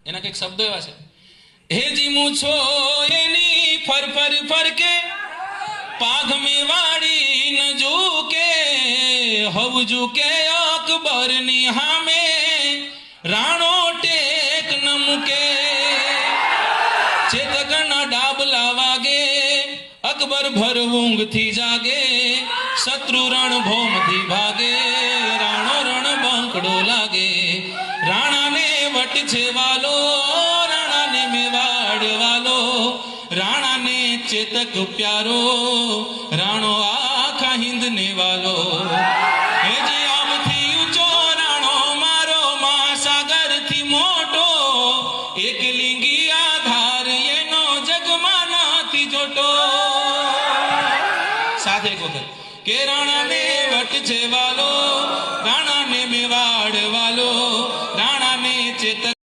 એના કંઈક શબ્દો એવા છે, હે જીમું છો એની ફર ફર ફર કે પાઘ में વાડી ન ઝૂકે હવ ઝૂકે અકબર ની હામે રાણો ટેક ન મૂકે ચેતકના ડાબલા વાગે અકબર ભર ઊંઘ થી જાગે શત્રુ રણ ભૌમ થી ભાગે રાણો રણ બંકડો લાગે રાણાને વટ છે વાલો રાણાને મેવાડ વાલો રાણાને ચેતક પ્યારો રાણો આખા હિંદ ને વાલો હે જે આમથી ઊંચો રાણો મારો મહાસાગર થી મોટો એકલિંગી આધાર એનો જગમાં નાથી જોટો સાથે એક વખત કે રાણાને વટ છે વાલો